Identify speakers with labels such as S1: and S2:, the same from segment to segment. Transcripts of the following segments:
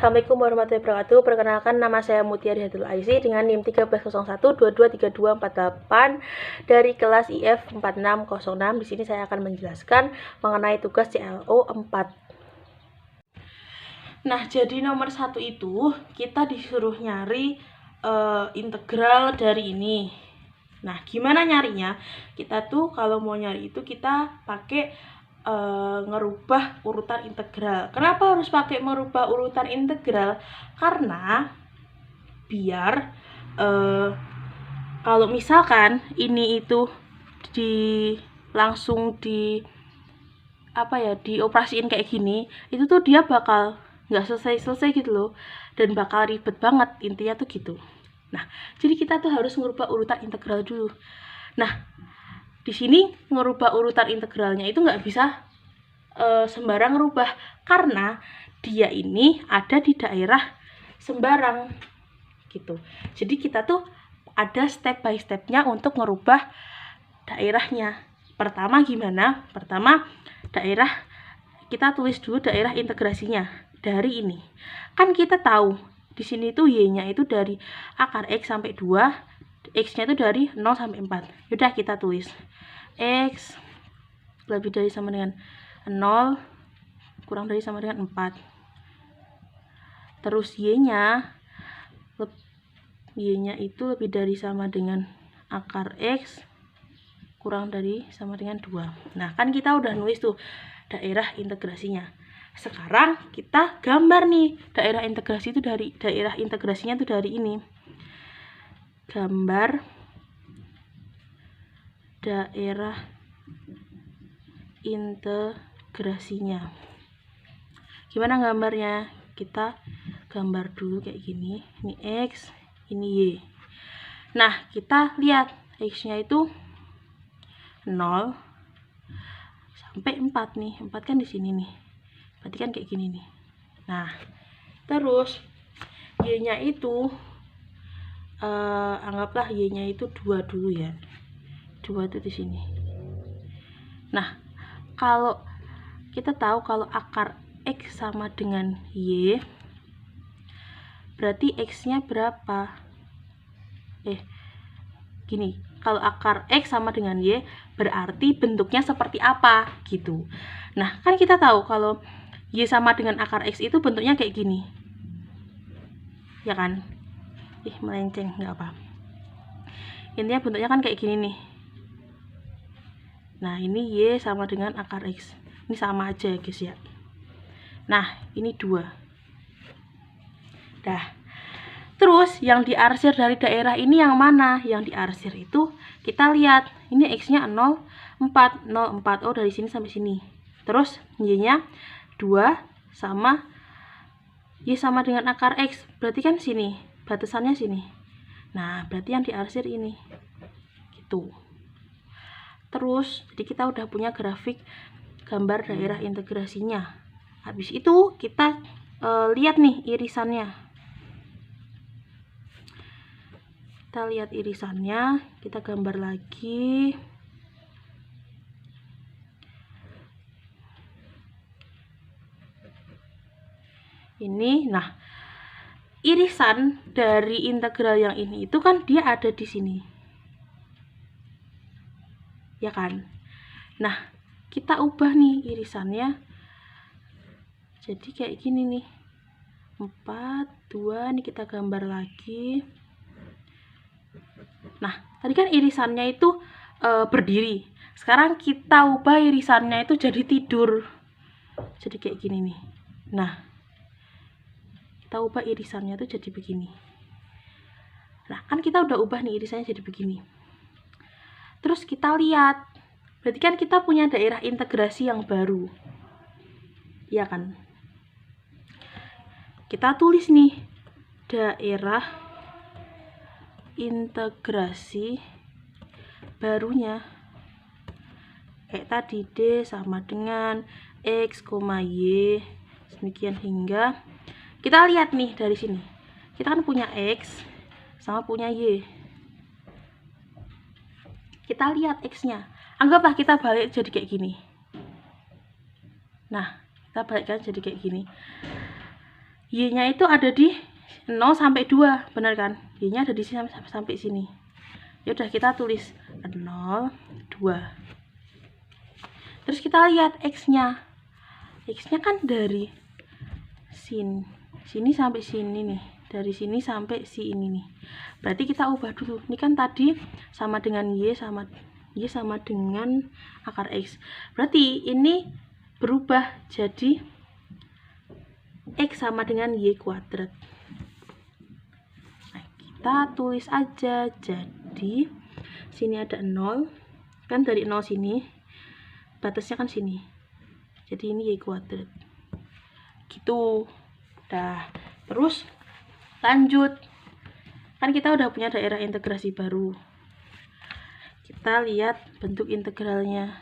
S1: Assalamualaikum warahmatullahi wabarakatuh. Perkenalkan, nama saya Mutia Rihatul Aisy dengan NIM 1301223248 dari kelas IF 4606. Di sini saya akan menjelaskan mengenai tugas CLO 4. Nah, jadi nomor 1 itu kita disuruh nyari integral dari ini. Nah, gimana nyarinya? Kita tuh kalau mau nyari itu kita pakai ngerubah urutan integral. Kenapa harus pakai merubah urutan integral? Karena biar kalau misalkan ini itu langsung dioperasiin kayak gini, itu tuh dia bakal nggak selesai gitu loh, dan bakal ribet banget, intinya tuh gitu. Nah, jadi kita tuh harus merubah urutan integral dulu. Nah, di sini ngerubah urutan integralnya itu nggak bisa sembarang rubah, karena dia ini ada di daerah sembarang gitu. Jadi kita tuh ada step by stepnya untuk ngerubah daerahnya. Pertama gimana? Pertama kita tulis dulu daerah integrasinya dari ini. Kan kita tahu di sini tuh y-nya itu dari akar x sampai 2, x-nya itu dari 0 sampai 4. Yaudah, kita tulis x lebih dari sama dengan 0 kurang dari sama dengan 4. Terus y-nya itu lebih dari sama dengan akar x kurang dari sama dengan 2. Nah, kan kita udah nulis tuh daerah integrasinya. Sekarang kita gambar nih daerah integrasinya tuh dari ini. Gambar daerah integrasinya. Gimana gambarnya? Kita gambar dulu kayak gini. Ini x, ini y. Nah, kita lihat x-nya itu 0 sampai 4 nih. 4 kan di sini nih. Berarti kan kayak gini nih. Nah, terus y-nya itu anggaplah y-nya itu 2 dulu ya. 2 itu di sini. Nah, kalau kita tahu kalau akar x sama dengan y, berarti x-nya berapa? Gini, kalau akar x sama dengan y, berarti bentuknya seperti apa gitu. Nah, kan kita tahu kalau y sama dengan akar x itu bentuknya kayak gini, ya kan? Melenceng, nggak apa. Intinya bentuknya kan kayak gini nih. Nah, ini y sama dengan akar x. Ini sama aja ya guys ya. Nah, ini 2. Dah. Terus yang diarsir dari daerah ini yang mana? Yang diarsir itu kita lihat. Ini x-nya 0, 4. 0, 4. Oh, dari sini sampai sini. Terus y-nya 2 sama y sama dengan akar x. Berarti kan sini. Batasannya sini. Nah, berarti yang diarsir ini. Gitu. Terus, jadi kita udah punya grafik gambar daerah integrasinya. Habis itu kita lihat nih irisannya. Kita lihat irisannya, kita gambar lagi. Ini, nah, irisan dari integral yang ini itu kan dia ada di sini. Ya kan? Nah, kita ubah nih irisannya. Jadi kayak gini nih. 4, 2, nih kita gambar lagi. Nah, tadi kan irisannya itu berdiri. Sekarang kita ubah irisannya itu jadi tidur. Jadi kayak gini nih. Nah, kita ubah irisannya itu jadi begini. Nah, kan kita udah ubah nih irisannya jadi begini. Terus kita lihat. Berarti kan kita punya daerah integrasi yang baru. Iya kan? Kita tulis nih daerah integrasi barunya. Kayak tadi D sama dengan X, Y. Demikian hingga kita lihat nih dari sini. Kita kan punya X sama punya Y. Kita lihat X-nya. Anggaplah kita balik jadi kayak gini. Nah, kita balikkan jadi kayak gini. Y-nya itu ada di 0 sampai 2, benar kan? Y-nya ada di sini sampai sini. Ya udah, kita tulis 0, 2. Terus kita lihat X-nya. X-nya kan dari sini sampai sini nih. Dari sini sampai sini nih. Berarti kita ubah dulu. Ini kan tadi sama dengan Y sama dengan akar X. Berarti ini berubah jadi X sama dengan Y kuadrat. Nah, kita tulis aja. Jadi sini ada 0. Kan dari 0 sini batasnya kan sini. Jadi ini Y kuadrat. Gitu. Nah, terus lanjut. Kan kita udah punya daerah integrasi baru. Kita lihat bentuk integralnya.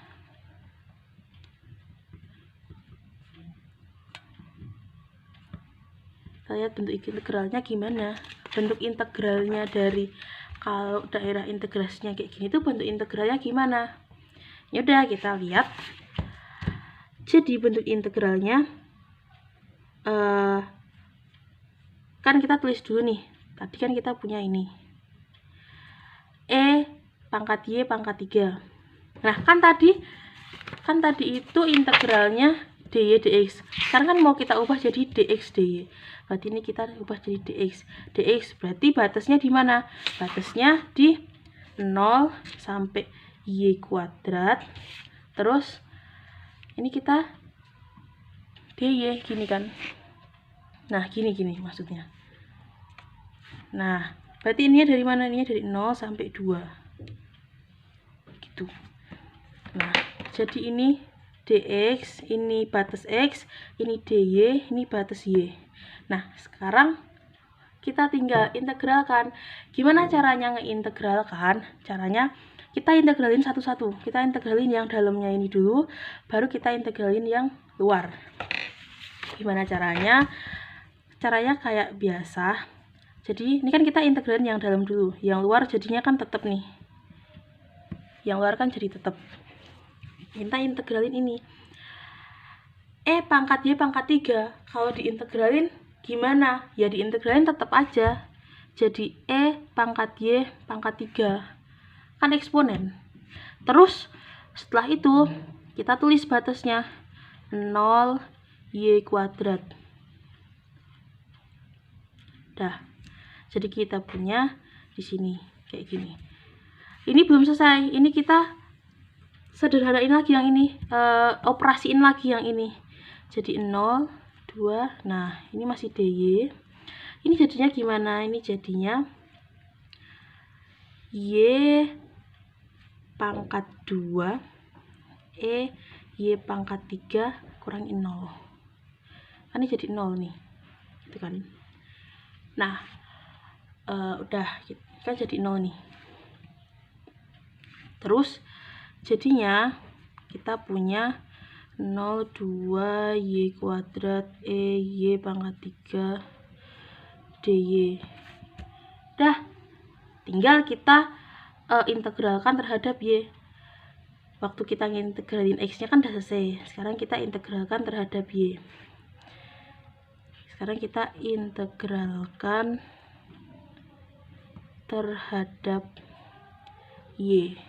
S1: Kita lihat bentuk integralnya gimana. Bentuk integralnya dari kalau daerah integrasinya kayak gini tuh bentuk integralnya gimana. Ya udah, kita lihat. Jadi bentuk integralnya kan kita tulis dulu nih. Tadi kan kita punya ini E pangkat Y pangkat 3. Nah, kan tadi itu integralnya dy dx. Sekarang kan mau kita ubah jadi dx dy. Berarti ini kita ubah jadi dx. Dx berarti batasnya di mana? Batasnya di 0 sampai y kuadrat. Terus ini kita dy gini kan. Nah, gini maksudnya. Nah, berarti ini dari mana? Ini dari 0 sampai 2. Gitu. Nah, jadi ini dx, ini batas x, ini dy, ini batas y. Nah, sekarang kita tinggal integralkan. Gimana caranya ngeintegralkan? Caranya kita integralin satu-satu. Kita integralin yang dalamnya ini dulu, baru kita integralin yang luar. Gimana caranya? Caranya kayak biasa. Jadi ini kan kita integralin yang dalam dulu, yang luar jadinya kan tetap nih. Yang luar kan jadi tetap. Kita integralin ini. E pangkat Y pangkat 3. Kalau diintegralin gimana? Ya diintegralin tetap aja. Jadi E pangkat Y pangkat 3. Kan eksponen. Terus setelah itu kita tulis batasnya 0 Y kuadrat. Dah. Jadi kita punya di sini kayak gini. Ini belum selesai. Ini kita sederhanain lagi yang ini, operasiin lagi yang ini. Jadi 0, 2. Nah, ini masih dy. Ini jadinya gimana? Ini jadinya y pangkat 2 y pangkat 3 kurangi 0. Kan ini jadi 0 nih. Gitu kan. Nah, udah kan jadi 0 nih. Terus jadinya kita punya 0, 2 y kuadrat y pangkat 3 dy. Dah, tinggal kita integralkan terhadap y. Waktu kita integralin x nya kan udah selesai. Sekarang kita integralkan terhadap y. Sekarang kita integralkan terhadap y.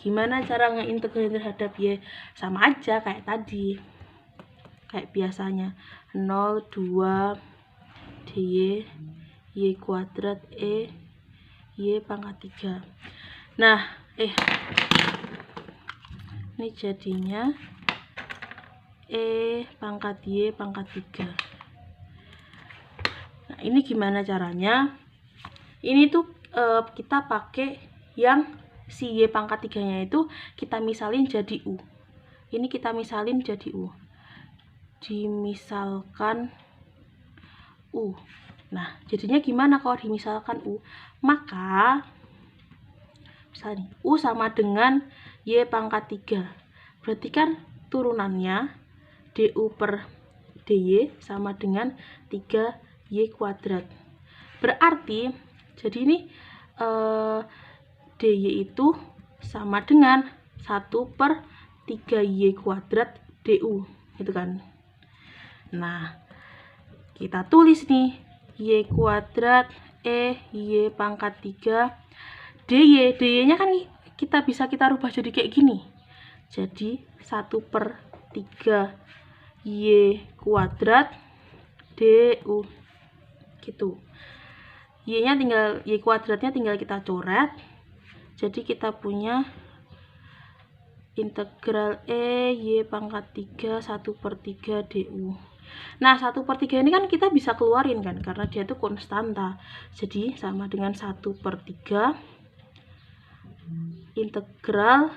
S1: Gimana cara ngeintegralin terhadap y? Sama aja kayak tadi, kayak biasanya 0, 2 dy y kuadrat y pangkat 3. Nah, ini jadinya pangkat y pangkat 3. Nah, ini gimana caranya? Ini tuh kita pakai yang si y pangkat 3 nya itu kita misalin jadi u. Ini kita misalin jadi u. Dimisalkan u. Nah, jadinya gimana kalau dimisalkan u? Maka misalnya u sama dengan y pangkat 3. Berarti kan turunannya du per dy sama dengan 3y kuadrat. Berarti jadi ini dy itu sama dengan 1 per 3y kuadrat du, gitu kan. Nah, kita tulis nih Y kuadrat Y pangkat 3 dy nya kan kita rubah jadi kayak gini, jadi 1/3 Y kuadrat du gitu. Y kuadratnya tinggal kita coret, jadi kita punya integral Y pangkat 3 1/3 du. Nah 1/3 ini kan kita bisa keluarin kan, karena dia itu konstanta, jadi sama dengan 1/3 integral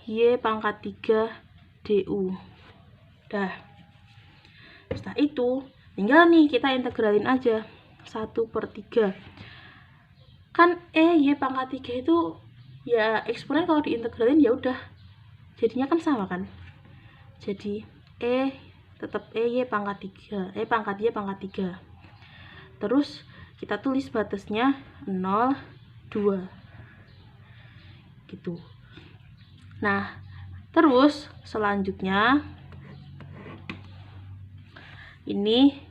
S1: Y pangkat 3 du. Dah, setelah itu tinggal nih kita integralin aja 1/3. Kan Y pangkat 3 itu ya eksponen kalau diintegralin ya udah jadinya kan sama kan, jadi tetap Y pangkat 3 pangkat Y pangkat 3. Terus kita tulis batasnya 0 2 gitu. Nah terus selanjutnya ini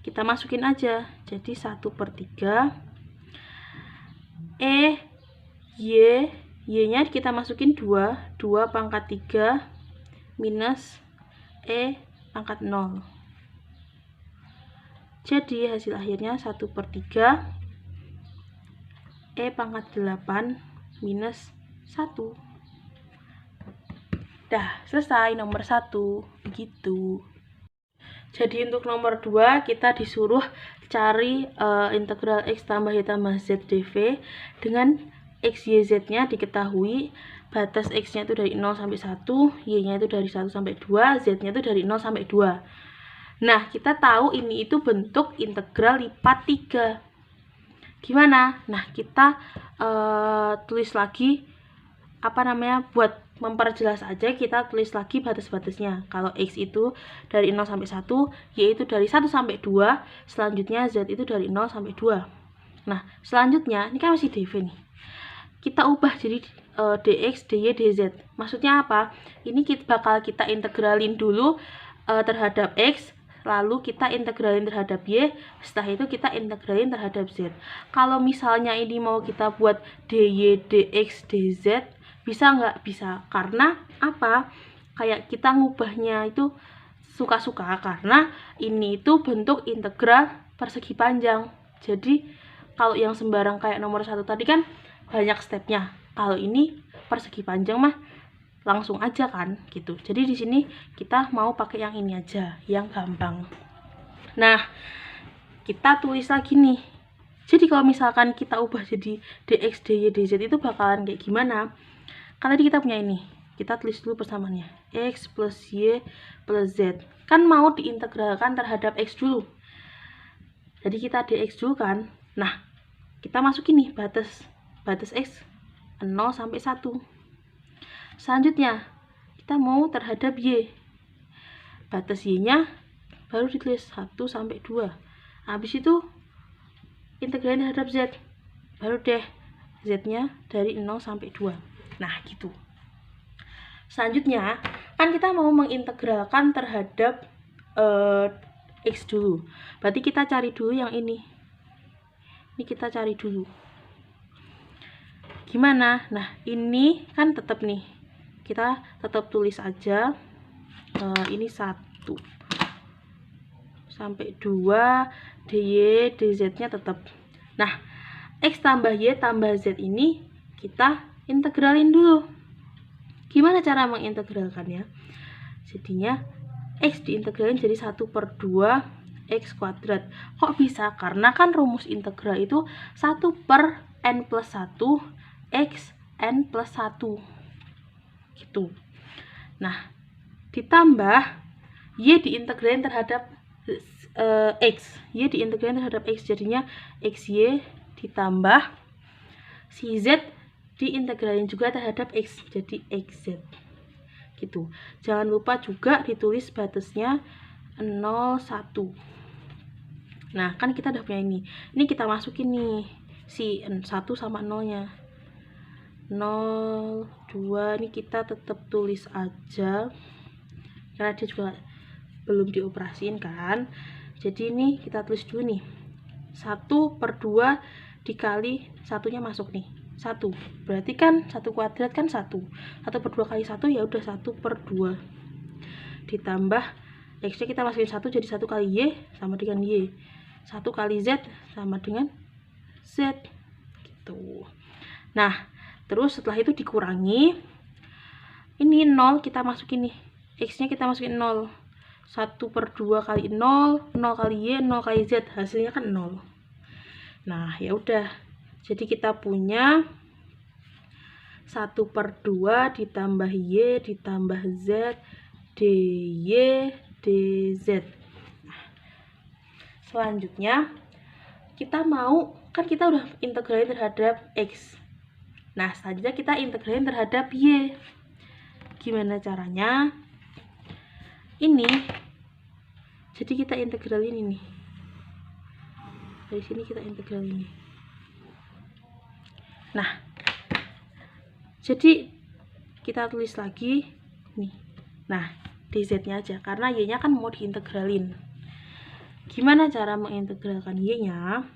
S1: kita masukin aja, jadi 1/3 Y nya kita masukin 2 pangkat 3 minus pangkat 0, jadi hasil akhirnya 1/3 pangkat 8 minus 1. Dah, selesai nomor 1 begitu. Jadi untuk nomor 2 kita disuruh cari integral X tambah Y tambah Z dV dengan X, Y, Z nya diketahui, batas X nya itu dari 0 sampai 1, Y nya itu dari 1 sampai 2, Z nya itu dari 0 sampai 2. Nah kita tahu ini itu bentuk integral lipat 3. Gimana? Nah kita tulis lagi buat memperjelas aja, kita tulis lagi batas-batasnya. Kalau X itu dari 0 sampai 1, Y itu dari 1 sampai 2, selanjutnya Z itu dari 0 sampai 2. Nah selanjutnya ini kan masih dV nih, kita ubah jadi dx, dy, dz. Maksudnya apa? Ini bakal kita integralin dulu terhadap X, lalu kita integralin terhadap Y, setelah itu kita integralin terhadap Z. Kalau misalnya ini mau kita buat dy, dx, dz, bisa nggak? Bisa, karena apa? Kayak kita ngubahnya itu suka-suka, karena ini itu bentuk integral persegi panjang. Jadi kalau yang sembarang kayak nomor 1 tadi kan banyak stepnya, kalau ini persegi panjang mah langsung aja kan gitu. Jadi di sini kita mau pakai yang ini aja, yang gampang. Nah kita tulis lagi nih, jadi kalau misalkan kita ubah jadi dx, dy, dz itu bakalan kayak gimana? Kan tadi kita punya ini, kita tulis dulu persamaannya, X plus Y plus Z, kan mau diintegralkan terhadap X dulu, jadi kita dx dulu kan. Nah kita masukin nih batas X 0 sampai 1. Selanjutnya kita mau terhadap Y, batas Y nya baru ditulis 1 sampai 2. Habis itu integralin terhadap Z, baru deh Z nya dari 0 sampai 2. Nah gitu. Selanjutnya kan kita mau mengintegralkan terhadap X dulu, berarti kita cari dulu yang ini kita cari dulu gimana. Nah ini kan tetap nih, kita tetap tulis aja ini 1 sampai 2, dy, dz nya tetap. Nah X tambah Y tambah Z ini kita integralin dulu. Gimana cara mengintegralkannya? Jadinya X diintegralin jadi 1/2 X kuadrat. Kok bisa? Karena kan rumus integral itu 1/n plus 1 X n plus 1 gitu. Nah ditambah Y diintegralin terhadap X, Y diintegralin terhadap X, jadinya XY ditambah si Z diintegralin juga terhadap X, jadi XZ gitu. Jangan lupa juga ditulis batasnya 0 1. Nah kan kita udah punya ini kita masukin nih si 1 sama 0 nya 0 2, ini kita tetap tulis aja karena dia juga belum dioperasiin kan. Jadi ini kita tulis dulu nih, 1/2 dikali satunya masuk nih 1, berarti kan 1 kuadrat kan 1/2 kali 1 ya udah 1/2, ditambah X nya kita masukin 1, jadi 1 kali Y sama dengan Y, 1 kali Z sama dengan Z gitu. Nah terus setelah itu dikurangi, ini 0 kita masukin nih, X nya kita masukin 0, 1/2 kali 0, 0 kali Y, 0 kali Z, hasilnya kan 0. Nah ya udah, jadi kita punya 1/2 ditambah Y ditambah Z dy dz. Nah, selanjutnya kita mau, kan kita udah integralin terhadap X. Nah selanjutnya kita integralin terhadap Y. Gimana caranya? Ini jadi kita integralin ini, dari sini kita integralin ini. Nah jadi kita tulis lagi nih, nah dz nya aja karena y nya kan mau diintegralin. Gimana cara mengintegralkan y nya?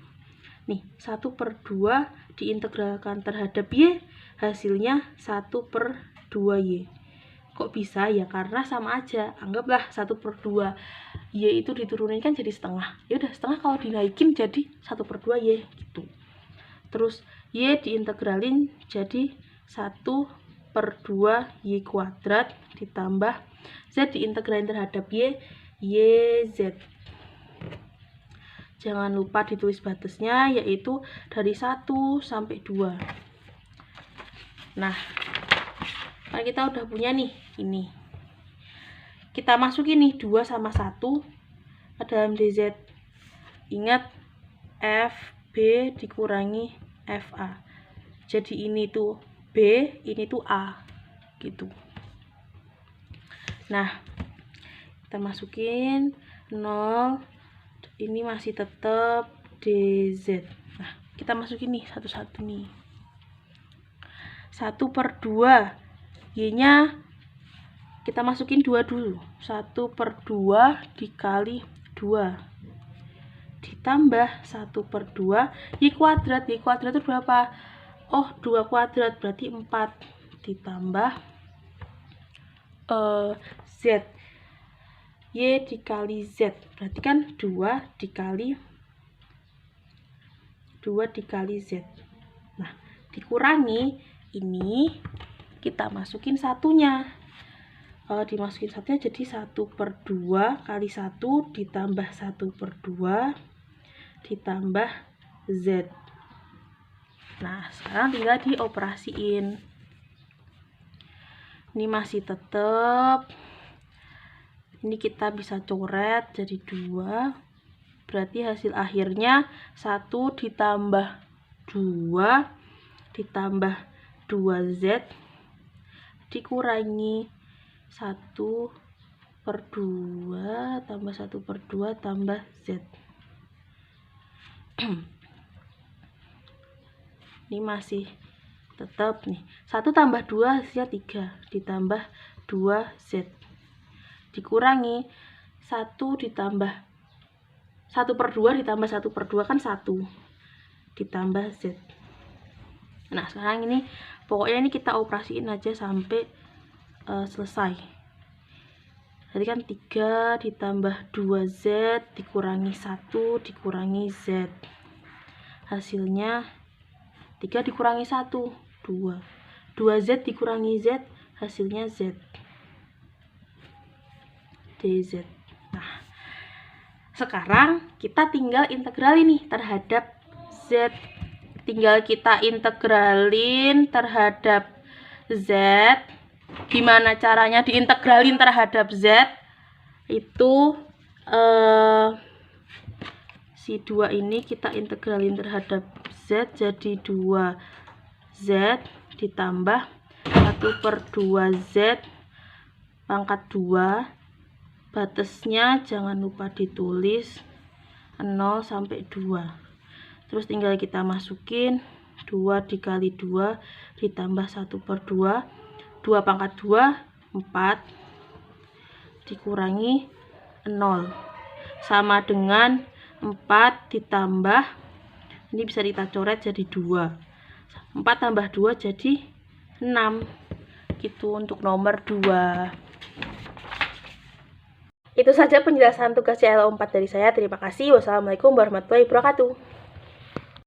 S1: Nih 1/2 diintegralkan terhadap y, hasilnya 1/2y. Kok bisa ya? Karena sama aja, anggaplah 1/2 y itu diturunin kan jadi setengah, ya udah setengah kalau dinaikin jadi 1/2 y gitu. Terus y diintegralin jadi 1/2 y kuadrat ditambah z diintegralin terhadap y, yz. Jangan lupa ditulis batasnya, yaitu dari 1 sampai 2. Nah kan kita udah punya nih ini, kita masukin nih 2 sama 1 ke dalam dz. Ingat FB dikurangi FA, jadi ini tuh B, ini tuh A gitu. Nah kita masukin 0, ini masih tetap dz. Nah kita masukin nih satu-satu nih, 1/2 y nya kita masukin 2 dulu, 1/2 dikali 2 ditambah 1/2 y kuadrat. Y kuadrat itu berapa? Oh 2 kuadrat berarti 4 ditambah z, y dikali z berarti kan 2 dikali z. Nah dikurangi ini, kita masukin satunya, dimasukin satunya jadi 1/2 kali 1 ditambah 1/2 ditambah z. Nah sekarang tinggal dioperasiin, ini masih tetap, ini kita bisa coret jadi 2, berarti hasil akhirnya 1 ditambah 2 ditambah 2z dikurangi 1/2 tambah 1/2 tambah z. Ini masih tetap nih, 1 tambah 2 hasilnya 3 ditambah 2z dikurangi 1 ditambah 1/2 ditambah 1/2 kan 1 ditambah z. Nah sekarang ini pokoknya ini kita operasiin aja sampai selesai. Jadi kan 3 ditambah 2z dikurangi 1 dikurangi z, hasilnya 3 dikurangi 1 2, 2z dikurangi z, hasilnya z dz. Nah sekarang kita tinggal integralin nih terhadap z, tinggal kita integralin terhadap z. Gimana caranya diintegralin terhadap z? Itu si 2 ini kita integralin terhadap z jadi 2z ditambah 1/2z pangkat 2, batasnya jangan lupa ditulis 0 sampai 2. Terus tinggal kita masukin 2 dikali 2 ditambah 1/2, 2 pangkat 2 4 dikurangi 0. Sama dengan 4 ditambah, ini bisa kita coret jadi 2. 4 tambah 2 jadi 6. Gitu untuk nomor 2. Itu saja penjelasan tugas CLO 4 dari saya. Terima kasih. Wassalamualaikum warahmatullahi wabarakatuh.